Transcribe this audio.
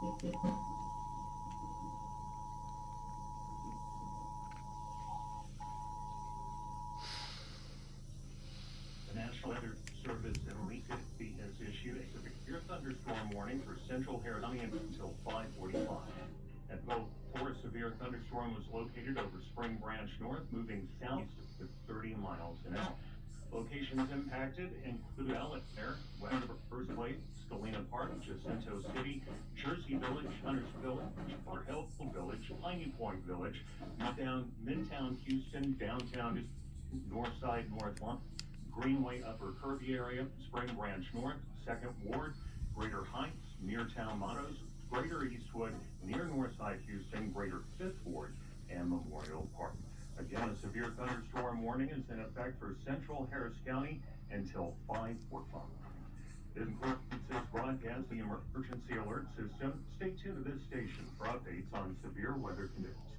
The National Weather Service in Lee City has issued a severe thunderstorm warning for central Harris County until 5:45. At both four severe thunderstorm was located over Spring Branch North, moving south with 30 miles an hour. Locations impacted include Alexander, West Lake, Galena Park, Jacinto City, Jersey Village, Hunters Village, Fort Hill Village, Piney Point Village, Midtown Houston, downtown Northside, North Lawn, Greenway Upper Kirby area, Spring Branch North, 2nd Ward, Greater Heights, near Town Mottos, Greater Eastwood, near Northside Houston, Greater 5th Ward, and Memorial Park. Again, a severe thunderstorm warning is in effect for central Harris County until 5:45. This concludes this broadcast, the emergency alert system. Stay tuned to this station for updates on severe weather conditions.